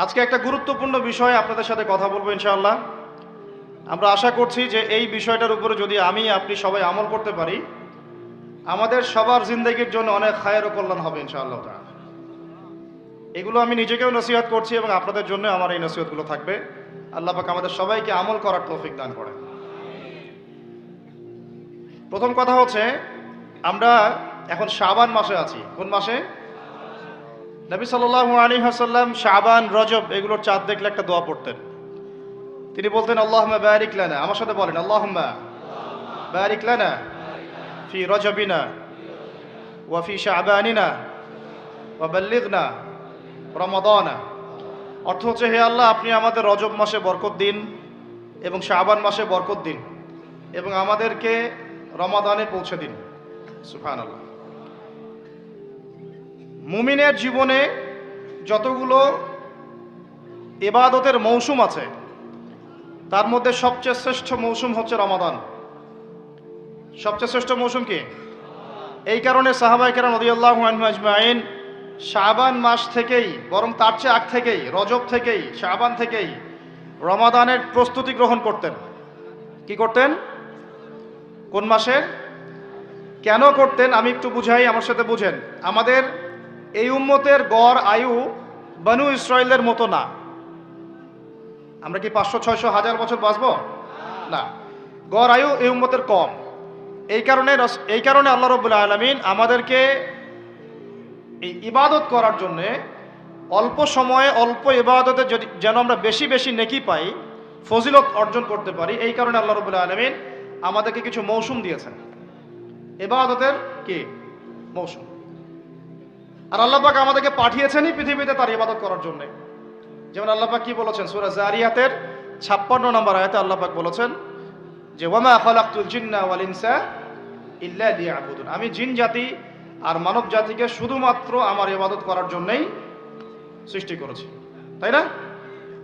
আজকে একটা গুরুত্বপূর্ণ বিষয়ে আপনাদের সাথে কথা বলবো ইনশাআল্লাহ। আমরা আশা করছি যে এই বিষয়টার উপরে যদি আমি আপনি সবাই আমল করতে পারি, আমাদের সবার জিন্দেগির জন্য অনেক খায়ের ও কল্যাণ হবে ইনশাআল্লাহ তাআলা। এগুলো আমি নিজেকেও নসিহত করছি এবং আপনাদের জন্য আমার এই নসিহতগুলো থাকবে। আল্লাহ পাক আমাদের সবাইকে আমল করার তৌফিক দান করেন। প্রথম কথা হচ্ছে, আমরা এখন শাবান মাসে আছি। কোন মাসে? নবী সাল্লাল্লাহু আলাইহি ওয়াসাল্লাম শাবান, রজব এগুলোর চাঁদ দেখলে একটা দোয়া পড়তেন। তিনি বলতেন আল্লাহুম্মা বারিক লানা। আমার সাথে বলেন আল্লাহুম্মা বারিক লানা ফি রজবিনা ওয়া ফি শাবানিনা ওয়া বাল্লিগনা রমাদানা। অর্থ হচ্ছে, হে আল্লাহ, আপনি আমাদের রজব মাসে বরকত দিন এবং শাবান মাসে বরকত দিন এবং আমাদেরকে রমাদানে পৌঁছে দিন। সুবহানাল্লাহ। মুমিনের জীবনে যতগুলো ইবাদতের মৌসুম আছে, তার মধ্যে সবচেয়ে শ্রেষ্ঠ মৌসুম হচ্ছে রমাদান। সবচেয়ে শ্রেষ্ঠ মৌসুম কি? এই কারণে সাহাবায়ে কেরাম রাদিয়াল্লাহু আনহুম আজমাইন শাবান মাস থেকেই, বরং তার চেয়ে আগ থেকেই, রজব থেকেই, শাবান থেকেই রমাদানের প্রস্তুতি গ্রহণ করতেন। কি করতেন? কোন মাসে কেন করতেন আমি একটু বুঝাই, আমার সাথে বুঝেন। আমাদের এই উম্মতের গড় আয়ু বনু ইসরাইলের মতো না। আমরা কি 500, 600, 1000 বছর বাঁচবো? না, গড় আয়ু এই উম্মতের কম। এই কারণে আল্লাহ রাব্বুল আলামিন আমাদেরকে এই ইবাদত করার জন্যে অল্প সময়ে অল্প ইবাদতে যেন আমরা বেশি বেশি নেকি পাই, ফজিলত অর্জন করতে পারি, এই কারণে আল্লাহ রাব্বুল আলামিন আমাদেরকে কিছু মৌসুম দিয়েছেন, ইবাদতের কি মৌসুম। আর আল্লাহ পাক আমাদেরকে পাঠিয়েছেনই পৃথিবীতে তার ইবাদত করার জন্য। যেমন আল্লাহ পাক কি বলেছেন সূরা জারিয়াতের 56 নম্বর আয়াতে আল্লাহ পাক বলেছেন যে ওয়ামা খালাকতুল জিন্না ওয়াল ইনসা ইল্লা লিয়াবুদুন। আমি জিন জাতি আর মানব জাতিকে শুধুমাত্র আমার ইবাদত করার জন্যই সৃষ্টি করেছি। তাই না?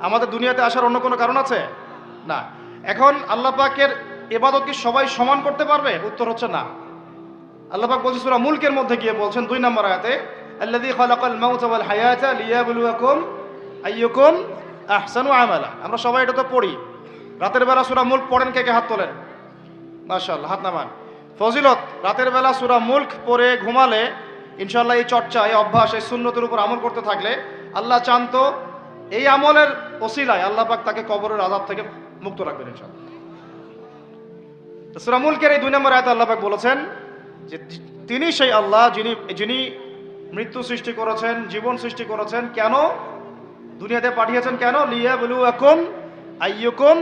আমাদের দুনিয়াতে আসার অন্য কোনো কারণ আছে? না। এখন আল্লাহ পাকের ইবাদত কি সবাই সমান করতে পারবে? উত্তর হচ্ছে না। আল্লাহ পাক বলছেন সূরা মুলকের মধ্যে গিয়ে বলছেন 2 নম্বর আয়াতে, আল্লাযী খালাকাল মাউতা ওয়াল হায়াতা লিয়াবলুয়াকুম আইয়ুকুম আহসানু আমালা। আমরা সবাই এটা তো পড়ি। রাতের বেলা সূরা মুলক পড়েন কে কে? হাত তোলেন। মাশাআল্লাহ, হাত নামান। ফজিলত, রাতের বেলা সূরা মুলক পড়ে ঘুমালে ইনশাআল্লাহ এই চর্চা, এই অভ্যাস, এই সুন্নতের উপর আমল করতে থাকলে আল্লাহ চান তো এই আমলের ওসিলায় আল্লাহ পাক তাকে কবরের আযাব থেকে মুক্ত রাখবেন ইনশাআল্লাহ। তো সূরা মুলকের এই 2 নম্বর আয়াতে আল্লাহ পাক বলেছেন যে তিনি সেই আল্লাহ যিনি মৃত্যু সৃষ্টি করেছেন, জীবন সৃষ্টি করেছেন। কেন দুনিয়াতে পাঠিয়েছেন? কেন? লিয়াবলুয়াকুম আইয়ুকুম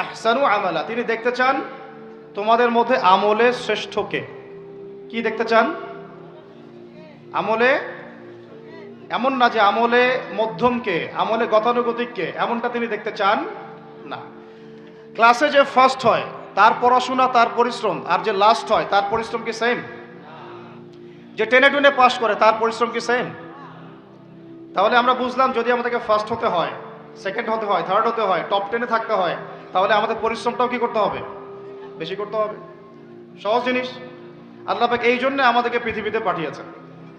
আহসানু আমালা। তিনি দেখতে চান তোমাদের মধ্যে আমলে শ্রেষ্ঠ কে। কি দেখতে চান? আমলে, এমন না যে আমলে মধ্যম কে, আমলে গতানুগতিক কে, এমনটা তিনি দেখতে চান না। ক্লাসে যে ফার্স্ট হয় তার পড়াশোনা, তার পরিশ্রম, আর যে লাস্ট হয় তার পরিশ্রম কি সেম? যে টেনে টুনে পাস করে তার পরিশ্রম কি সেম? তাহলে আমরা বুঝলাম, যদি আমাদেরকে ফার্স্ট হতে হয়, সেকেন্ড হতে হয়, থার্ড হতে হয়, টপ 10-এ থাকতে হয়, তাহলে আমাদের পরিশ্রমটাও কি করতে হবে? বেশি করতে হবে। সহজ জিনিস। আল্লাহ পাক এই জন্য আমাদেরকে পৃথিবীতে পাঠিয়েছেন।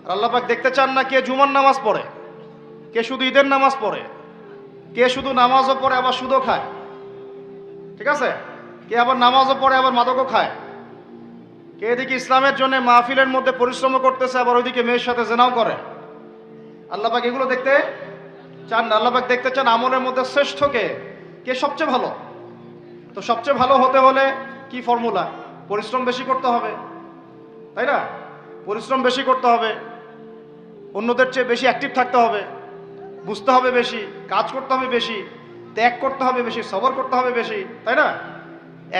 আর আল্লাহ পাক দেখতে চান না কে জুমার নামাজ পড়ে, কে শুধু ঈদের নামাজ পড়ে, কে শুধু নামাজও পড়ে আবার সুদও খায়, ঠিক আছে, কে আবার নামাজও পড়ে আবার মাদকও খায়, কে এদিকে ইসলামের জন্য মাহফিলের মধ্যে পরিশ্রম করতেছে আবার ওইদিকে মেয়ের সাথে জেনাও করে। আল্লাহ পাক এগুলো দেখতে চান না। আল্লাহ পাক দেখতে চান আমলের মধ্যে শ্রেষ্ঠ কে, কে সবচেয়ে ভালো। তো সবচেয়ে ভালো হতে হলে কি ফর্মুলা? পরিশ্রম বেশি করতে হবে, তাই না? পরিশ্রম বেশি করতে হবে, অন্যদের চেয়ে বেশি অ্যাক্টিভ থাকতে হবে, বুঝতে হবে বেশি, কাজ করতে হবে বেশি, ত্যাগ করতে হবে বেশি, সবর করতে হবে বেশি, তাই না?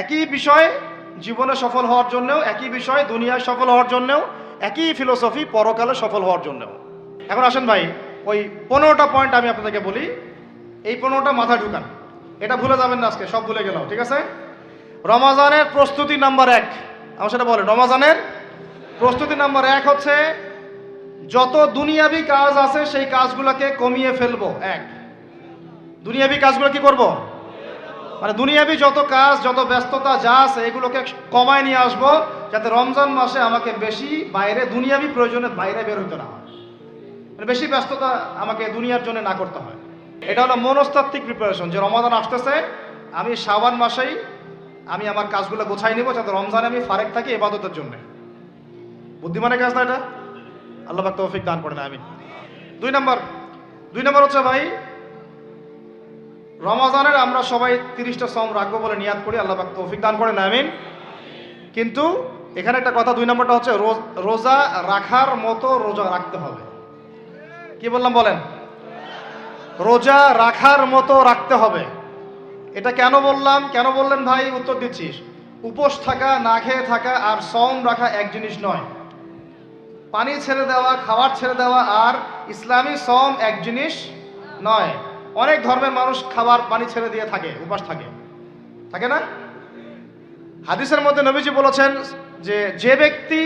একই বিষয় জীবনে সফল হওয়ার জন্যও, একই বিষয় দুনিয়ায় সফল হওয়ার জন্যও, একই ফিলোসফি পরকালে সফল হওয়ার জন্যও। এখন আসেন ভাই, ওই 15টা পয়েন্ট আমি আপনাদেরকে বলি, এই 15টা মাথায় ঢুকান। এটা ভুলে যাবেন না, আজকে সব ভুলে গেলাম, ঠিক আছে? রমাজানের প্রস্তুতি নাম্বার 1, আমার সেটা বলেন। রমাজানের প্রস্তুতি নাম্বার 1 হচ্ছে যত দুনিয়াবি কাজ আছে সেই কাজগুলোকে কমিয়ে ফেলবো। 1, দুনিয়াবি কাজগুলো কি করব? মানে দুনিয়াবি যত কাজ, যত ব্যস্ততা যা আছে এগুলোকে কমায় নিয়ে আসবো, যাতে রমজান মাসে আমাকে বেশি বাইরে, দুনিয়াবি প্রয়োজনে বাইরে বের হইতে না হয়, মানে বেশি ব্যস্ততা আমাকে দুনিয়ার জন্য না করতে হয়। এটা হলো মনস্তাত্ত্বিক প্রিপারেশন, যে রমাদান আসতেছে, আমি শাবান মাসেই আমি আমার কাজগুলো গোছাই নিব যাতে রমজানে আমি ফারেক থাকি ইবাদতের জন্য। বুদ্ধিমানের কাজ না এটা? আল্লাহ পাক তৌফিক দান করেন, আমিন। দুই নম্বর হচ্ছে ভাই, রমজানের আমরা সবাই 30টা সম রাখবো বলে নিয়াত করি, আল্লাহ পাক তৌফিক দান করেন, আমিন। কিন্তু এখানে একটা কথা, 2 নম্বরটা হচ্ছে রোজা রাখার মতো রোজা রাখতে হবে। কি বললাম বলেন? রোজা রাখার মতো রাখতে হবে। এটা কেন বললাম, কেন বললেন ভাই? উত্তর দিচ্ছিস। উপোস থাকা, না খেয়ে থাকা আর সম রাখা এক জিনিস নয়। পানি ছেড়ে দেওয়া, খাবার ছেড়ে দেওয়া আর ইসলামী সম এক জিনিস নয়। অনেক ধর্মের মানুষ খাবার পানি ছেড়ে দিয়ে থাকে, উপাস থাকে না? হাদিসের মধ্যে নবীজি বলেছেন যে ব্যক্তি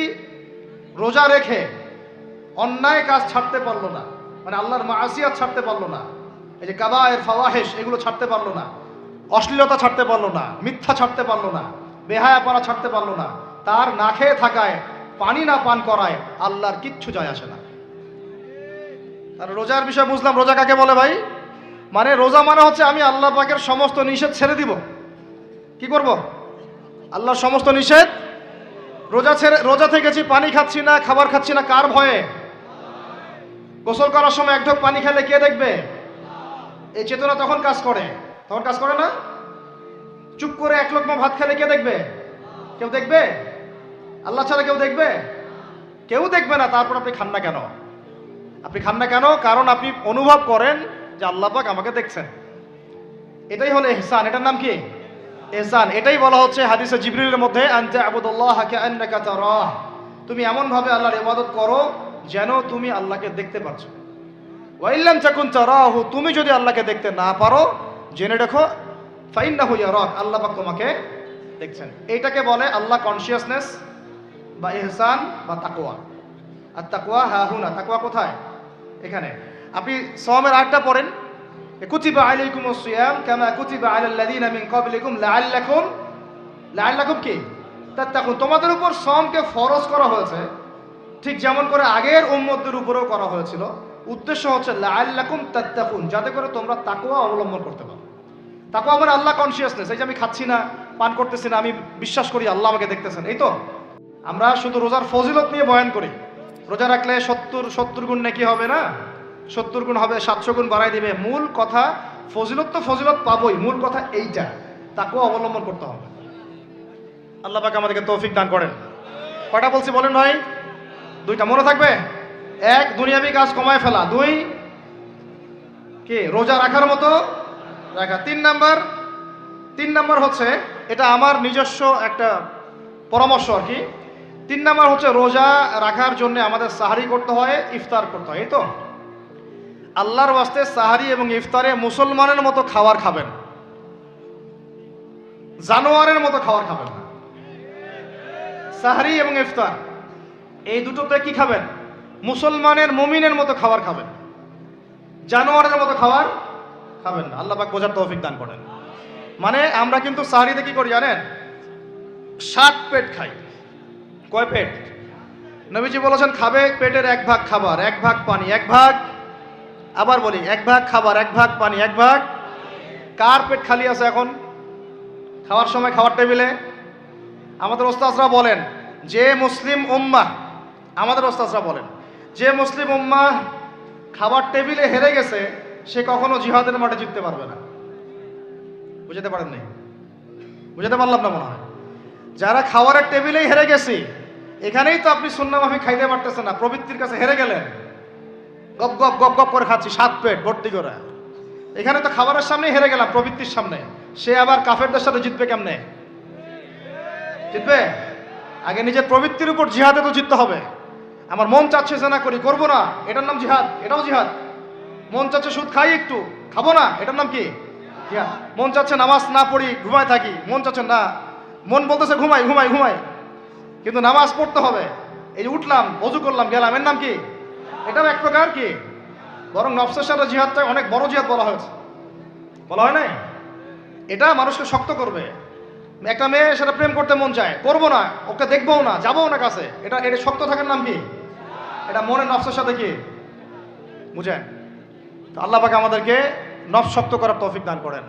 রোজা রেখে অন্যায় কাজ ছাড়তে পারলো না, মানে আল্লাহর মাসিয়াত ছাড়তে পারলো না, এই যে কাবায়ের ফাওয়াহিশ এগুলো ছাড়তে পারলো না, অশ্লীলতা ছাড়তে পারলো না, মিথ্যা ছাড়তে পারলো না, বেহায়াপনা ছাড়তে পারলো না, তার না খেয়ে থাকায়, পানি না পান করায় আল্লাহর কিচ্ছু যায় আসে না। তার রোজার বিষয় বুঝলাম। রোজা কাকে বলে ভাই? মানে রোজা মানে হচ্ছে আমি আল্লাহ পাকের সমস্ত নিষেধ ছেড়ে দিব। কি করব? আল্লাহর সমস্ত নিষেধ। রোজা থেকেছি, পানি খাচ্ছি না, খাবার খাচ্ছি না, কার ভয়ে? গোসল করার সময় এক ঢোক পানি খেলে কে দেখবে? এই চেতনা তখন কাজ করে না? চুপ করে এক লোকমা ভাত খেলে কে দেখবে? কেউ দেখবে? আল্লাহ ছাড়া কেউ দেখবে? কেউ দেখবে না। তারপর আপনি খান না কেন? কারণ আপনি অনুভব করেন যে আল্লাহ পাক আমাকে দেখছেন। এটাই হলো ইহসান। এটার নাম কি? ইহসান। এটাই বলা হচ্ছে হাদিসে জিবরিলের মধ্যে, আনতা আবুদুল্লাহ কাআন্নাকা তারাহ। তুমি এমন ভাবে আল্লাহর ইবাদত করো যেন তুমি আল্লাহকে দেখতে পাচ্ছ। ওয়া ইল্লাম তাকুন তারাহু, তুমি যদি আল্লাহকে দেখতে না পারো, জেনে রাখো ফাইন্নাহু ইয়ারাক, আল্লাহ পাক তোমাকে দেখছেন। এইটাকে বলে আল্লাহ কনসিয়াসনেস বা ইহসান বা তাকওয়া। আর তাকওয়া হাহুনা, তাকওয়া কোথায়? এখানে। আপনি সওমের আয়াতটা পড়েন, কুতিবা আলাইকুমুস সিয়াম কামা কুতিবা আলাল লাযিনা মিন ক্বাবলিকুম লাআল্লাকুম কি তাত্তাকুন। তোমাদের উপর সওমকে ফরজ করা হয়েছে ঠিক যেমন করে আগের উম্মতদের উপরেও করা হয়েছিল। উদ্দেশ্য হচ্ছে লাআল্লাকুম তাত্তাকুন, যাতে করে তোমরা তাকওয়া অবলম্বন করতে পারো। তাকওয়া মানে আল্লাহ কনসিয়াসনেস। এই যে আমি খাচ্ছি না, পান করতেছি না, আমি বিশ্বাস করি আল্লাহ আমাকে দেখতেছেন। এই তো আমরা শুধু রোজার ফজিলত নিয়ে বয়ান করি। রোজা রাখলে 70 গুণ নাকি হবে না, 70 গুণ হবে, 700 গুণ বাড়াই দিবে। মূল কথা ফজিলত তো ফজিলত পাবোই, মূল কথা এইটা, তাকেও অবলম্বন করতে হবে। আল্লাহ পাক আমাদেরকে তৌফিক দান করেন। কয়টা বলছি বলেন ভাই? 2টা মনে থাকবে। 1, দুনিয়াবি কাজ কমায় ফেলা। 2, কি রোজা রাখার মতো রাখা। 3 নাম্বার হচ্ছে, এটা আমার নিজস্ব একটা পরামর্শ আর কি। 3 নাম্বার হচ্ছে রোজা রাখার জন্য আমাদের সাহারি করতে হয়, ইফতার করতে হয়। এই তো আল্লাহর ওয়াস্তে সাহারি এবং ইফতারে মুসলমানের মতো খাবার খাবেন, জানোয়ারের মতো খাবার খাবেন না। সাহারি এবং ইফতার এই দুটোতে কি খাবেন? মুসলমানের, মুমিনের মতো খাবার খাবেন, জানোয়ারের মতো খাবার খাবেন না। আল্লাহ পাক বোঝার তৌফিক দান করেন। মানে আমরা কিন্তু সাহারিতে কি করি জানেন? 7 পেট খাই। কয় পেট? নবীজি বলেছেন খাবে পেটের 1 ভাগ খাবার, 1 ভাগ পানি, 1 ভাগ, আবার বলি 1 ভাগ খাবার, 1 ভাগ পানি, 1 ভাগ। কার পেট খালি আছে এখন খাওয়ার সময় খাবার টেবিলে? আমাদের ওস্তাদরা বলেন যে মুসলিম উম্মাহ, আমাদের ওস্তাদরা বলেন যে মুসলিম উম্মাহ খাবার টেবিলে হেরে গেছে, সে কখনো জিহাদের মাঠে জিততে পারবে না। বুঝতে পারেন নাই? বুঝতে পারলাম না মনে হয়। যারা খাবারের টেবিলেই হেরে গেছি, এখানেই তো আপনি সুন্নাহ মাফিক খাইতে পারতেছেন না, প্রবৃত্তির কাছে হেরে গেলেন। গপ গপ গপ গপ করে খাচ্ছি 7 পেট ভর্তি করে। এখানে তো খাবারের সামনেই হেরে গেলাম, প্রবৃত্তির সামনে। সে আবার কাফেরদের সাথে জিতবে কেমনে? জিতবে আগে নিজের প্রবৃত্তির উপর জিহাদে তো জিততে হবে। আমার মন চাচ্ছে যে না করি, করবো না, এটার নাম জিহাদ, এটাও জিহাদ। মন চাচ্ছে সুদ খাই একটু, খাবো না, এটার নাম কি? জিহাদ। মন চাচ্ছে নামাজ না পড়ি, ঘুমায় থাকি, মন চাচ্ছে না, মন বলতেছে ঘুমাই ঘুমাই ঘুমাই, কিন্তু নামাজ পড়তে হবে। এই যে উঠলাম, ওযু করলাম, গেলাম, এর নাম কি? এটাও এক প্রকার কি, বরং নফসের সাথে জিহাদটা অনেক বড় জিহাদ বলা হয়েছে, বলা হয় নাই? এটা মানুষকে শক্ত করবে। একটা মেয়ে সেটা প্রেম করতে মন চায়, করবো না, ওকে দেখবো না, যাবো না কাছে, এটা শক্ত থাকার নাম কি? এটা মনের নফসের সাথে কি বুঝেন? তো আল্লাহ পাক আমাদেরকে নফস শক্ত করার তৌফিক দান করেন।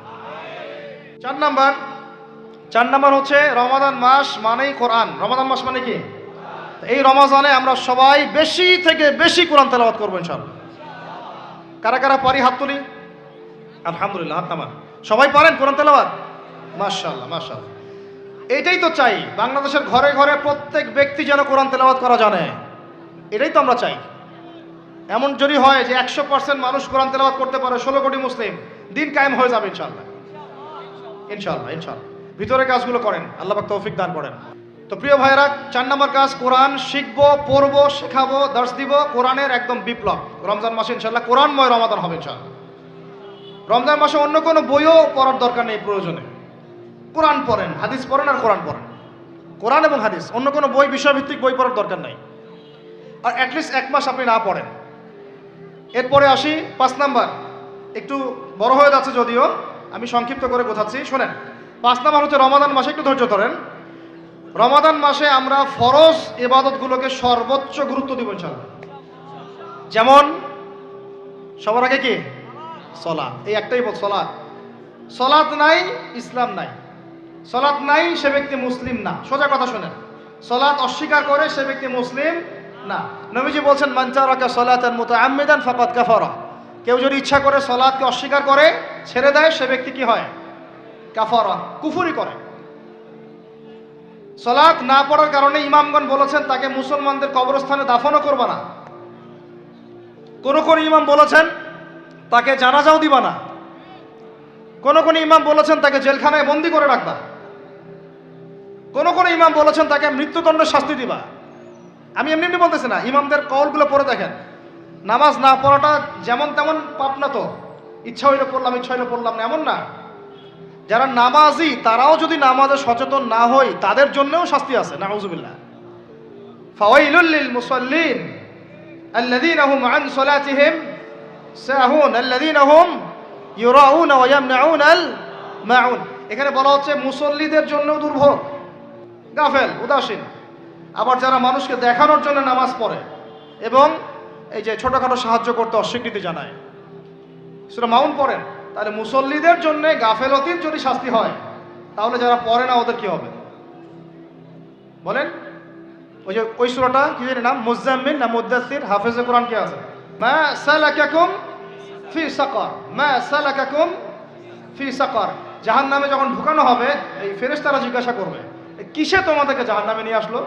4 নাম্বার হচ্ছে রমাদান মাস মানেই কোরআন। রমাদান মাস মানে কি? এই রমাজানে আমরা সবাই বেশি থেকে বেশি কোরআন তেলাওয়াত করবো ইনশাআল্লাহ। কারা কারা পারি হাত তুলি? আলহামদুলিল্লাহ, হাত নামান। সবাই পারেন কোরআন তেলাওয়াত? মাশাআল্লাহ মাশাআল্লাহ। এটাই তো চাই, বাংলাদেশের ঘরে ঘরে প্রত্যেক ব্যক্তি যেন কোরআন তেলাওয়াত করা জানে। এটাই তো আমরা চাই। এমন যদি হয় যে 100% মানুষ কোরআন তেলাওয়াত করতে পারে, 16 কোটি মুসলিম, দিন কায়েম হয়ে যাবে ইনশাআল্লাহ। ইনশাআল্লাহ ইনশাআল্লাহ। ভিতরে কাজগুলো করেন, আল্লাহ পাক তৌফিক দান করেন। তো প্রিয় ভাইরা, 4 নম্বর কাজ কোরআন শিখবো, পড়বো, শেখাবো, দর্শ দিব। কোরআনের একদম বিপ্লব। রমজান মাসে ইনশাআল্লাহ কোরআনময় রমাদান হবে ইনশাআল্লাহ। রমজান মাসে অন্য কোনো বইও পড়ার দরকার নেই, প্রয়োজনে কোরআন পড়েন, হাদিস পড়েন আর কোরআন পড়েন। কোরআন এবং হাদিস, অন্য কোনো বই, বিষয়ভিত্তিক বই পড়ার দরকার নাই। আর অ্যাটলিস্ট 1 মাস আপনি না পড়েন। এরপরে আসি 5 নাম্বার, একটু বড় হয়ে যাচ্ছে যদিও, আমি সংক্ষিপ্ত করে বোঝাচ্ছি, শোনেন। 5 নাম্বার হচ্ছে রমাদান মাসে, একটু ধৈর্য ধরেন। রমাদান মাসে আমরা ফরজ ইবাদতগুলোকে সর্বোচ্চ গুরুত্ব দিব ইনশাআল্লাহ। যেমন সবার আগে কি? সালাত। এই একটাই বল, সালাত। সালাত নাই, ইসলাম নাই। সালাত নাই, সে ব্যক্তি মুসলিম না। সোজা কথা শুনেন, সালাত অস্বীকার করে সে ব্যক্তি মুসলিম না। নবীজি বলছেন, মান তারাকা সালাতান মুতাআম্মিদান ফাকাদ কাফারা। কেউ যদি ইচ্ছা করে সালাতকে অস্বীকার করে, ছেড়ে দেয়, সে ব্যক্তি কি হয়? কাফারা, কুফরি করে। সালাত না পড়ার কারণে ইমামগণ বলেছেন তাকে মুসলমানদের কবরস্থানে দাফনও করবে না। কোন কোন ইমাম বলেছেন তাকে জানাজাও দিবা না। কোন কোন ইমাম বলেছেন তাকে জেলখানায় বন্দী করে রাখবা। কোন কোন ইমাম বলেছেন তাকে মৃত্যুদণ্ডের শাস্তি দিবা। আমি এমনি এমনি বলতেছি না, ইমামদের কওলগুলো পড়ে দেখেন। নামাজ না পড়াটা যেমন তেমন পাপ না তো, ইচ্ছা হইলে পড়লাম, ইচ্ছা হইলে পড়লাম না, এমন না। যারা নামাজি তারাও যদি নামাজে সচেতন না হয়, তাদের জন্যও শাস্তি আছে। নাউযুবিল্লাহ। ফাওয়াইলুল লিল মুসাল্লিন আল্লাযীনা হুম আন সালাতিহিম সাহুন আল্লাযীনা হুম ইউরাউনা ওয়া ইয়ামনাউনাল মাউন। এখানে বলা হচ্ছে মুসল্লিদের জন্যও দুর্ভোগ, গাফেল, উদাসীন। আবার যারা মানুষকে দেখানোর জন্য নামাজ পড়ে এবং এই যে ছোটখাটো সাহায্য করতে অস্বীকৃতি জানায়, সূরা মাউন পড়েন, তাহলে মুসল্লিদের জন্য গাফেলতির যদি শাস্তি হয়, তাহলে যারা পড়ে না ওদের কি হবে বলেন? ওই যে ওই সূরাটা কি জানি নাম, মুজাম্মিল না মুদ্দাসসির, হাফেজে কোরআন কে আছে? মা সালাকাকুম ফি সাকার, মা সালাকাকুম ফি সাকার। জাহান্নামে যখন ঢুকানো হবে, এই ফেরেশতারা জিজ্ঞাসা করবে, কিসে তোমাদেরকে জাহান্নামে নিয়ে আসলো?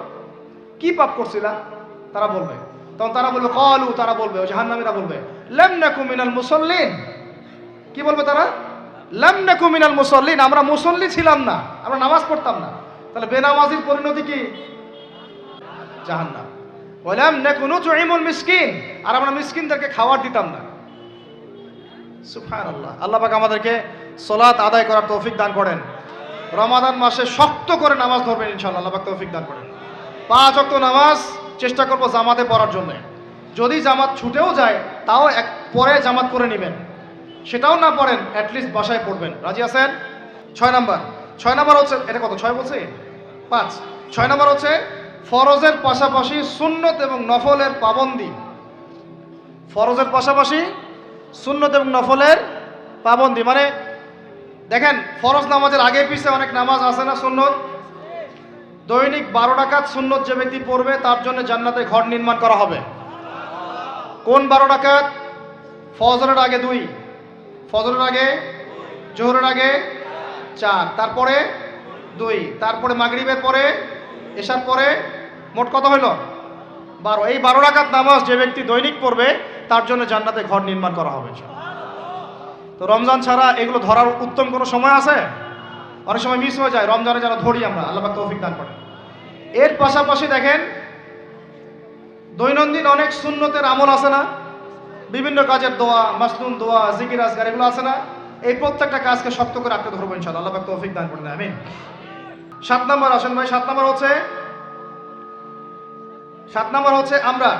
কি পাপ করছিলা? তারা বলবে, তখন তারা বলবে ক্বালু, তারা বলবে, ওই জাহান্নামীরা বলবে, লাম নাকু মিনাল মুসাল্লিন। কি বলবে তারা? লাম নাকু মিনাল মুসাল্লিন, আমরা মুসল্লি ছিলাম না, আমরা নামাজ পড়তাম না। তাহলে বেনামাজির পরিণতি কি? জাহান্নাম। ওয়ালাম নাকু নুতঈমুল মিসকিন, আর আমরা মিসকিনদেরকে খাবার দিতাম না। সুবহানাল্লাহ। আল্লাহ পাক আমাদেরকে সালাত আদায় করার তৌফিক দান করেন। রমাদান মাসে শক্ত করে নামাজ ধরবেন ইনশাআল্লাহ, আল্লাহ পাক তৌফিক দান করেন। 5 ওয়াক্ত নামাজ চেষ্টা করব জামাতে পড়ার জন্য। যদি জামাত ছুটেও যায়, তাও পরে জামাত করে নেবেন। সেটাও না পড়েন, অ্যাটলিস্ট বাসায় পড়বেন। রাজি আছেন? 6 নাম্বার হচ্ছে, এটা কত, 6 বলছি? 5। 6 নাম্বার হচ্ছে ফরজের পাশাপাশি সুন্নত এবং নফলের পাবন্দি। ফরজের পাশাপাশি সুন্নত এবং নফলের পাবন্দি মানে দেখেন, ফরজ নামাজের আগে পিছে অনেক নামাজ আছে না সুন্নত? দৈনিক 12 রাকাত সুন্নত যে ব্যক্তি পড়বে তার জন্য জান্নাতে ঘর নির্মাণ করা হবে। কোন 12 রাকাত? ফজরের আগে 2, ফজরের আগে, জোহরের আগে 4, তারপরে 2, তারপরে মাগরিবের পরে, এশার পরে, মোট কত হইল? 12। এই 12 রাকাত নামাজ যে ব্যক্তি দৈনিক পড়বে তার জন্য জান্নাতে ঘর নির্মাণ করা হবে। তো রমজান ছাড়া এগুলো ধরার উত্তম কোনো সময় আছে? অনেক সময় মিস হয়ে যায়। রমজানে যারা ধরি আমরা, আল্লাহ পাক তৌফিক দান করেন। এর পাশাপাশি দেখেন, দৈনন্দিন অনেক সুন্নতের আমল আছে না? বিভিন্ন কাজের দোয়া, মাসনুন দোয়া, জিকির আজকার, এগুলো আছে না? এই প্রত্যেকটা কাজকে শক্ত করে আঁকড়ে ধরবো ইনশাআল্লাহ, আল্লাহ পাক তৌফিক দান করেন। আমিন। 7 নাম্বার আসেন ভাই। 7 নাম্বার হচ্ছে আমরা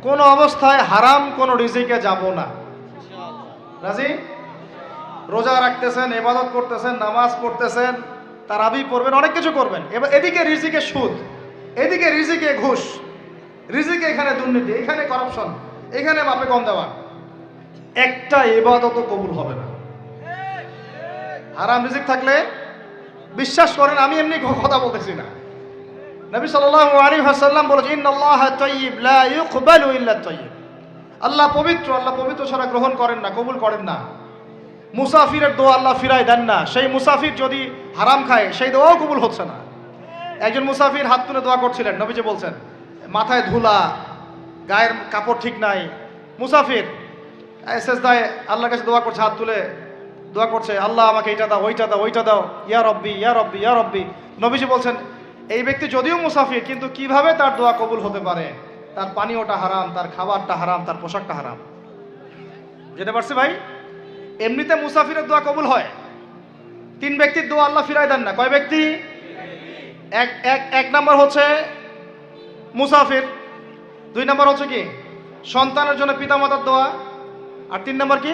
কোন অবস্থায় হারাম কোন রিজিকে যাব না। রাজি? রোজা রাখতেছেন, ইবাদত করতেছেন, নামাজ পড়তেছেন, তারাবি পড়বেন, অনেক কিছু করবেন। এবার এদিকে রিজিকে সুদ, এদিকে রিজিকে ঘুষ, রিজিকে এখানে দুর্নীতি, এখানে করাপশন, এখানে মাপে কম দেওয়া, একটা ইবাদতও কবুল হবে না। হারাম রিজিক থাকলে বিশ্বাস করেন, আমি এমনি কথা বলতেছি না, নবী সাল্লাল্লাহু আলাইহি ওয়াসাল্লাম বলেছেন ইন্নাল্লাহা তাইয়্যিব লা ইউকবালু ইল্লা তাইয়্যিব। আল্লাহ পবিত্র, আল্লাহ পবিত্র ছাড়া গ্রহণ করেন না, কবুল করেন না। মুসাফিরের দোয়া আল্লাহ ফিরায় দেন না। সেই মুসাফির যদি হারাম খায় সেই দোয়াও কবুল হচ্ছে না। একজন মুসাফির হাত তুলে দোয়া করছিলেন, নবীজি বলছেন মাথায় ধুলা, গায়ের কাপড় ঠিক নাই, মুসাফির সেজদায় আল্লাহর কাছে দোয়া করছে, হাত তুলে দোয়া করছে, আল্লাহ আমাকে এইটা দাও, ওইটা দাও, ওইটা দাও, ইয়া রব্বি ইয়া রব্বি ইয়া রব্বি। নবীজি বলছেন এই ব্যক্তি যদিও মুসাফির কিন্তু কিভাবে তার দোয়া কবুল হতে পারে? তার পানীয়টা হারাম, তার খাবারটা হারাম, তার পোশাকটা হারাম। যেতে পারছি ভাই? এমনিতে মুসাফিরের দোয়া কবুল হয়। 3 ব্যক্তির দোয়া আল্লাহ ফিরায় দেন না। কয় ব্যক্তি? এক নাম্বার হচ্ছে মুসাফির, 2 নাম্বার হচ্ছে কি সন্তানের জন্য পিতামাতার দোয়া, আর 3 নাম্বার কি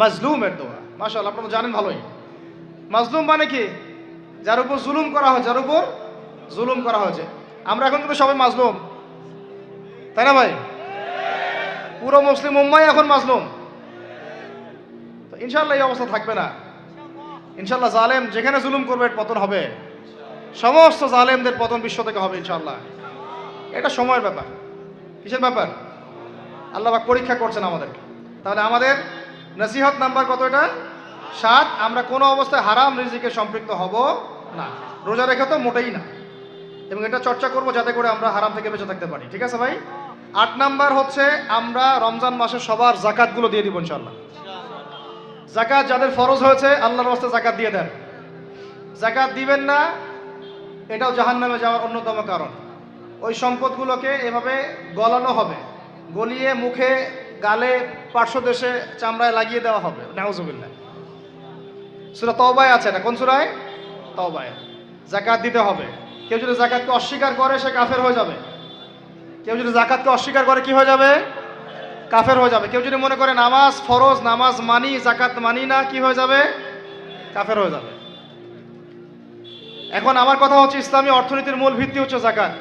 মাজলুমের দোয়া। মাশাআল্লাহ, আপনারা জানেন ভালোই। মাজলুম মানে কি? যার উপর জুলুম করা হয়, যার উপর জুলুম করা হয়েছে। আমরা এখন কিন্তু সবাই মাজলুম, তাই না ভাই? পুরো মুসলিম উম্মাই এখন মাজলুম। তো ইনশাআল্লাহ এই অবস্থা থাকবে না। ইনশাআল্লাহ জালেম যেখানে জুলুম করবে পতন হবে, সমস্ত জালেমদের পতন বিশ্ব থেকে হবে ইনশাআল্লাহ। এটা সময়ের ব্যাপার। কিসের ব্যাপার? আল্লাহ পাক পরীক্ষা করছেন আমাদেরকে। তাহলে আমাদের নসিহত নাম্বার কত? এটা 7। আমরা কোনো অবস্থায় হারাম রিজিকে সম্পৃক্ত হব না। রোজা রেখে তো মোটেই না, এবং এটা চর্চা করব যাতে করে আমরা হারাম থেকে বেঁচে থাকতে পারি। ঠিক আছে ভাই? 8 নাম্বার হচ্ছে আমরা রমজান মাসে সবার যাকাতগুলো দিয়ে দিব ইনশাআল্লাহ। যাকাত যাদের ফরজ হয়েছে আল্লাহর রাস্তায় যাকাত দিয়ে দেন। যাকাত দিবেন না, এটাও জাহান্নামে যাওয়ার অন্যতম কারণ। ওই সম্পদগুলোকে এভাবে গলানো হবে, গলিয়ে মুখে, গালে, পার্শ্বদেশে, চামড়ায় লাগিয়ে দেওয়া হবে। নাউজুবিল্লাহ। সূরা তাওবায় আছে না? কোন সূরায়? তাওবায়। যাকাত দিতে হবে। কেউ যদি যাকাতকে অস্বীকার করে সে কাফের হয়ে যাবে। কেউ যদি যাকাতকে অস্বীকার করে কি হয়ে যাবে? কাফের হয়ে যাবে। কেউ যদি মনে করে নামাজ ফরজ, নামাজ মানি, যাকাত মানি না, কি হয়ে যাবে? কাফের হয়ে যাবে। এখন আমার কথা হচ্ছে ইসলামী অর্থনীতির মূল ভিত্তি হচ্ছে যাকাত।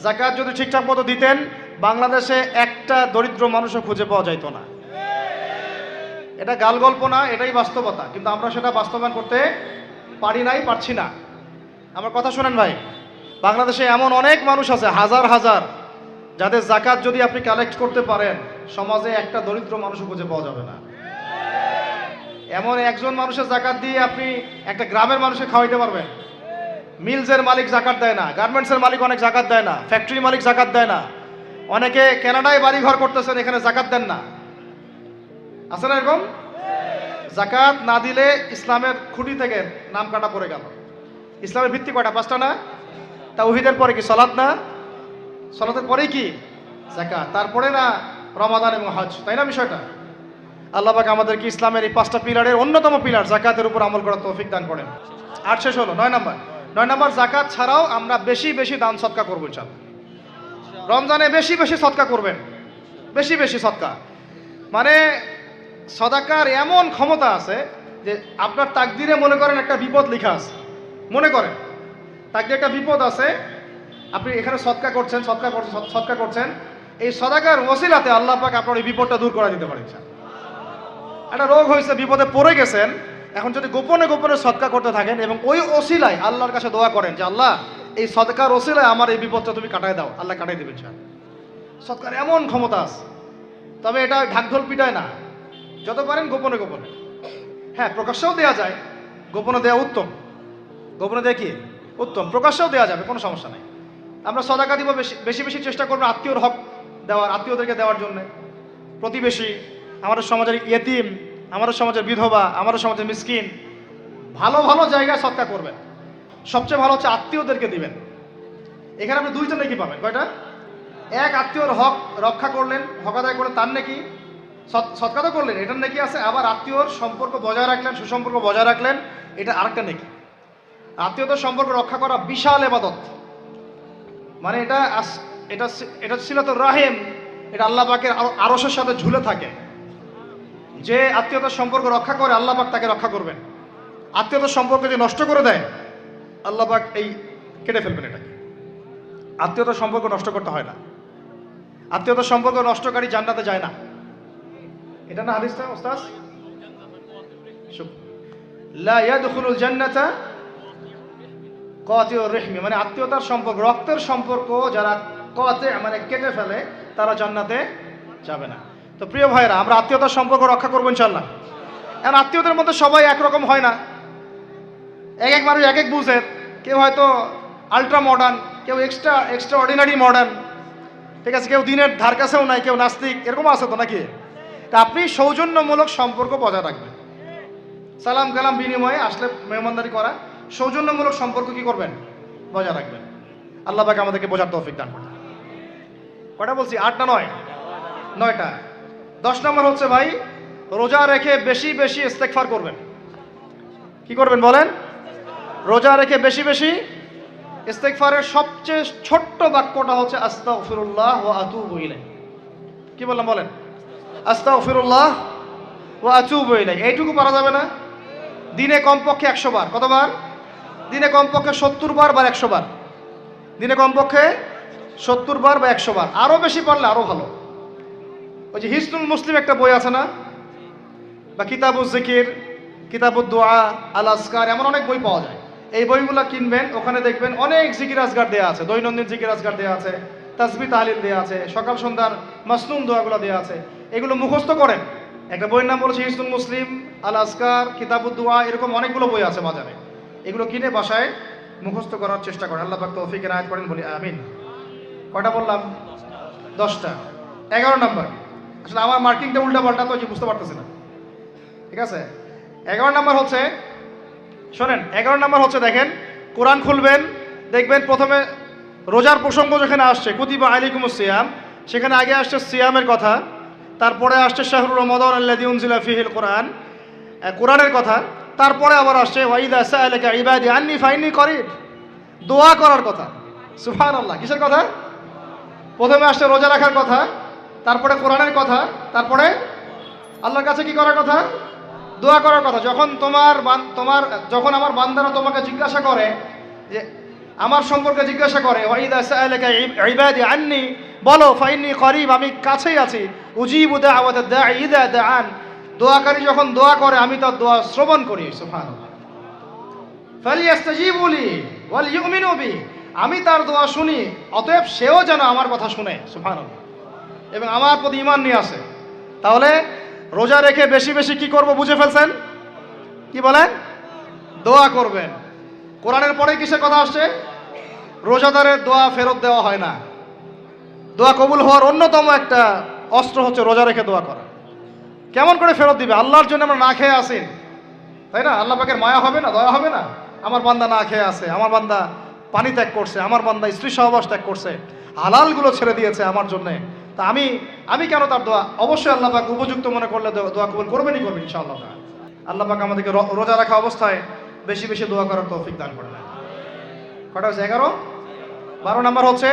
যাকাত যদি ঠিকঠাক মতো দিতেন বাংলাদেশে একটা দরিদ্র মানুষও খুঁজে পাওয়া যাইত না। এটা গাল গল্প না, এটাই বাস্তবতা। কিন্তু আমরা সেটা বাস্তবায়ন করতে পারি নাই, পারছি না। আমার কথা শোনেন ভাই, বাংলাদেশে এমন অনেক মানুষ আছে, হাজার হাজার, যাদের যাকাত যদি আপনি কালেক্ট করতে পারেন সমাজে একটা দরিদ্র মানুষও খুঁজে পাওয়া যাবে না। এমন একজন মানুষের যাকাত দিয়ে আপনি একটা গ্রামের মানুষকে খাওয়াইতে পারবেন। মিলসের মালিক যাকাত দেয় না, গার্মেন্টসের মালিক অনেক যাকাত দেয় না, ফ্যাক্টরি মালিক যাকাত দেয় না, অনেকে কানাডায় বাড়ি ঘর করতেছেন, এখানে যাকাত দেন না। আছে না এরকম? যাকাত না দিলে ইসলামের খুঁটি থেকে নাম কাটা পড়ে গেল। ইসলামের ভিত্তি কয়টা? 5টা না? তাওহীদের পরে কি সালাত না? সালাতের পরে কি? যাকাত। তারপরে না রমাদান এবং হজ, তাই না বিষয়টা? আল্লাহ পাক আমাদেরকে ইসলামের এই 5টা পিলারের অন্যতম পিলার যাকাতের উপর আমল করার তৌফিক দান করেন। 8 শেষ হলো। 9 নাম্বার যাকাত ছাড়াও আমরা বেশি বেশি দান সদকা করবো ইনশাআল্লাহ। রমজানে বেশি বেশি সদকা করবেন, বেশি বেশি সদকা। মানে সদাকার এমন ক্ষমতা আছে যে আপনার তাকদিরে মনে করেন একটা বিপদ লেখা আছে, মনে করেন তাকদিরে একটা বিপদ আছে, আপনি এখানে সদকা করছেন, সদকা করছেন, এই সদাকার ওসিলাতে আল্লাহ পাক আপনার এই বিপদটা দূর করে দিতে পারেন। একটা রোগ হয়েছে, বিপদে পড়ে গেছেন, এখন যদি গোপনে গোপনে সদকা করতে থাকেন এবং ওই ওসিলায় আল্লাহর কাছে দোয়া করেন যে আল্লাহ এই সদকার ওসিলায় আমার এই বিপদটা তুমি কাটায় দাও, আল্লাহ কাটাই দেবেন। সদকার এমন ক্ষমতা আছে। তবে এটা ঢাকঢোল পিটায় না, যত পারেন গোপনে গোপনে। হ্যাঁ, প্রকাশ্যেও দেওয়া যায়, গোপনে দেওয়া উত্তম। গোপনে দেওয়া কি উত্তম, প্রকাশ্যেও দেওয়া যাবে, কোনো সমস্যা নাই। আমরা সদাকা দিব, বেশি বেশি চেষ্টা করবো আত্মীয়র হক দেওয়ার, আত্মীয়দেরকে দেওয়ার জন্য। প্রতিবেশী, আমাদের সমাজের ইয়েতিম, আমাদের সমাজের বিধবা, আমাদের সমাজের মিসকিন, ভালো ভালো জায়গায় সদকা করবেন। সবচেয়ে ভালো হচ্ছে আত্মীয়দেরকে দিবেন। এখানে আপনি 2টা নেকি পাবেন। কয়টা? এক, আত্মীয়র হক রক্ষা করলেন, হক আদায় করলেন, তার নেকি, সদকা তো করলেন, এটার নেকি আছে। আবার আত্মীয়র সম্পর্ক বজায় রাখলেন, সুসম্পর্ক বজায় রাখলেন, এটা আরেকটা নেকি। আত্মীয়তার সম্পর্ক রক্ষা করা বিশাল ইবাদত। মানে এটা সিলাতুর রাহিম, এটা আল্লাহ পাকের আরশের সাথে ঝুলে থাকে। যে আত্মীয়তার সম্পর্ক রক্ষা করে আল্লাহ পাক তাকে রক্ষা করবেন। আত্মীয়তার সম্পর্ক যে নষ্ট করে দেয় আল্লাহ পাক এই কেটে ফেলবেন এটাকে। আত্মীয়তার সম্পর্ক নষ্ট করতে হয় না। আত্মীয়তার সম্পর্ক নষ্টকারী জান্নাতে যায় না। এটা না হাদিসটা ওস্তাদ? লা ইয়াদখুলুল জান্নাতা কাতিউর রহমি, মানে আত্মীয়তার সম্পর্ক, রক্তের সম্পর্ক যারা কাতে মানে কেটে ফেলে তারা জান্নাতে যাবে না। তো প্রিয় ভাইরা, আমরা আত্মীয়তার সম্পর্ক রক্ষা করবো ইনশাআল্লাহ। এখন আত্মীয়দের মধ্যে সবাই একরকম হয় না, এক এক মানুষ এক এক বুঝের। কেউ হয়তো আলট্রা মডার্ন, কেউ এক্সট্রা অর্ডিনারি মডার্ন, ঠিক আছে, কেউ দিনের ধার কাছেও নাই, কেউ নাস্তিক, এরকম আছে তো নাকি? তা আপনি সৌজন্যমূলক সম্পর্ক বজায় রাখবেন, সালাম কালাম বিনিময়ে আসলে মেহমানদারি করা, সৌজন্যমূলক সম্পর্ক কি করবেন? বজায় রাখবেন। আল্লাহ পাক আমাদেরকে বোঝার তৌফিক দান করুন। কয়টা বলছি? 8 না 9? 9টা। 10 নম্বর হচ্ছে ভাই, রোজা রেখে বেশি বেশি ইস্তেগফার করবেন। কি করবেন বলেন? রোজা রেখে বেশি বেশি ইস্তেগফারের সবচেয়ে ছোট্ট বাক্যটা হচ্ছে আস্তাগফিরুল্লাহ ওয়া আতুবু ইলাইহি। কি বললাম বলেন? আস্তাগফিরুল্লাহ ওয়া আতুবু ইলাইহি। এইটুকু পারা যাবে না? দিনে কমপক্ষে 100 বার। কতবার? দিনে কমপক্ষে 70 বার বা 100 বার। দিনে কমপক্ষে 70 বার বা 100 বার। আরও বেশি পারলে আরও ভালো। ওই যে হিসনুল মুসলিম একটা বই আছে না, বা কিতাবুজ জিকির, কিতাবুদ দোয়া, আল আসকার, এমন অনেক বই পাওয়া যায়। এই বইগুলো কিনবেন, ওখানে দেখবেন অনেক জিকির আজগার দেওয়া আছে, দৈনন্দিন জিকির আজগার দেওয়া আছে, তাসবিহ তাহলিল দেওয়া আছে, সকাল সন্ধ্যার মাসনুন দোয়াগুলো দেওয়া আছে। এগুলো মুখস্থ করেন। একটা বইয়ের নাম বলেছে হিসনুল মুসলিম, আল আসকার, কিতাবুদ দোয়া, এরকম অনেকগুলো বই আছে বাজারে। এগুলো কিনে বাসায় মুখস্থ করার চেষ্টা করেন। আল্লাহ পাক তৌফিক এনায়েত করেন, বলি আমিন। কয়টা বললাম? 10টা। 11 নম্বর, আসলে আমার মার্কিংটা উল্টা পাল্টা তো বুঝতে পারতেছি না, ঠিক আছে। 11 নম্বর হচ্ছে, শোনেন, 11 নম্বর হচ্ছে, দেখেন, কোরআন খুলবেন, দেখবেন প্রথমে রোজার প্রসঙ্গ যেখানে আসছে, কুতিবা আলাইকুমুস সিয়াম, সেখানে আগে আসছে সিয়ামের কথা, তারপরে আসছে শাহরুর রমাদান আল্লাযী উনজিলা ফীহিল কোরআন, কোরআনের কথা, তারপরে আবার আসছে ওয়াইদা সাআলাকা ইবাদি আন্নী ফাইন্নী করিব, দোয়া করার কথা। সুবহানাল্লাহ। কিসের কথা? প্রথমে আসছে রোজা রাখার কথা, তারপরে কোরআনের কথা, তারপরে আল্লাহর কাছে কি করার কথা? দোয়া করার কথা। যখন আমার বান্দারা তোমাকে জিজ্ঞাসা করে, যে আমার সম্পর্কে জিজ্ঞাসা করে, ওয়াইদা সাআলাকা ইবাদি আন্নী, বলো ফাইন্নী করিব, আমি কাছেই আছি, উজিবু দাওয়াতাদ দাঈ ইযা দাআন, দোয়াকারী যখন দোয়া করে আমি তার দোয়া শ্রবণ করি। সুবহানাল্লাহ। ফালিয়াস্তাজিবু লি ওয়াল ইউমিনু বি, আমি তার দোয়া শুনি, অতএব সেও যেন আমার কথা শুনে। সুবহানাল্লাহ। এবং আমার প্রতি ঈমান নিয়ে আসে। তাহলে রোজা রেখে বেশি বেশি কি করব বুঝে ফেলছেন? কি বলেন? দোয়া করবেন। কোরআনের পরে কিসের কথা আসছে? রোজাদারের দোয়া ফেরত দেওয়া হয় না। দোয়া কবুল হওয়ার অন্যতম একটা অস্ত্র হচ্ছে রোজা রেখে দোয়া করা। কেমন করে ফেরত দিবে? আল্লাহর জন্য আমরা না খেয়ে আসি, তাই না? আল্লাহ পাকের মায়া হবে না, দয়া হবে না? আমার বান্দা না খেয়ে আছে, আমার বান্দা পানি ত্যাগ করছে, আমার বান্দা স্ত্রী সহবাস ত্যাগ করছে, হালালগুলো ছেড়ে দিয়েছে আমার জন্যে, তা আমি কেন তার দোয়া? অবশ্যই আল্লাহ পাক উপযুক্ত মনে করলে দোয়া কবুল করবেনই করবেন ইনশাআল্লাহ। আল্লাহ পাক আমাদেরকে রোজা রাখা অবস্থায় বেশি বেশি দোয়া করার তৌফিক দান করেন। কটা হচ্ছে? 11। 12 নম্বর হচ্ছে,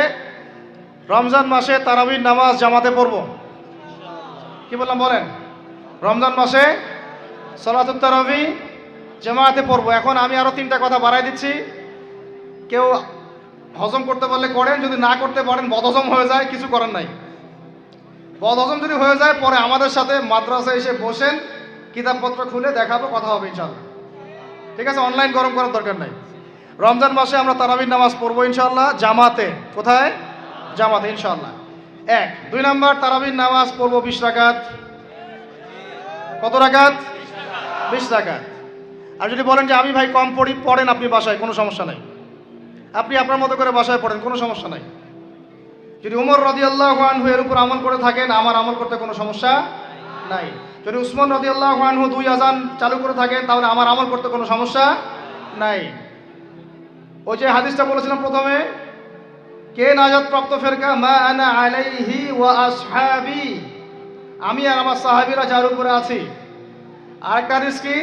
রমজান মাসে তারাবির নামাজ জামাতে পড়ব। কি বললাম বলেন? রমজান মাসে সালাতুত তারাবি জামাতে পড়ব। এখন আমি আরো 3টা কথা বাড়াই দিচ্ছি। কেউ হজম করতে পারলে করেন, যদি না করতে পারেন, বদহজম হয়ে যায়, কিছু করার নাই। বদহজম যদি হয়ে যায়, পরে আমাদের সাথে মাদ্রাসায় এসে বসেন, কিতাবপত্র খুলে দেখাবো, কথা হবে ইনশাআল্লাহ, ঠিক আছে? অনলাইন গরম করার দরকার নাই। রমজান মাসে আমরা তারাবির নামাজ পড়বো ইনশাআল্লাহ জামাতে। কোথায়? জামাতে ইনশাআল্লাহ। 1। 2 নম্বর, তারাবির নামাজ পড়বো 20 রাকাত। কত রাকাত? 20 রাকাত। আর যদি বলেন যে আমি ভাই কম পড়েন আপনি বাসায়, কোনো সমস্যা নাই, আপনি আপনার মতো করে বাসায় পড়েন, কোনো সমস্যা নাই। যদি উমর রাদিয়াল্লাহু আনহু এর উপর আমল করে থাকেন, আমার আমল করতে কোনো সমস্যা নাই। যদি উসমান রাদিয়াল্লাহু আনহু 2 আযান চালু করে থাকেন, তাহলে আমার আমল করতে কোনো সমস্যা নাই। ওই যে হাদিসটা বলেছিলাম প্রথমে, কে নাজাত প্রাপ্ত ফেরকা? মা আনা আলাইহি ওয়া আসহাবি, আমি আর আমার সাহাবীরা যার উপরে আছি। আরেকটা হাদিস কি?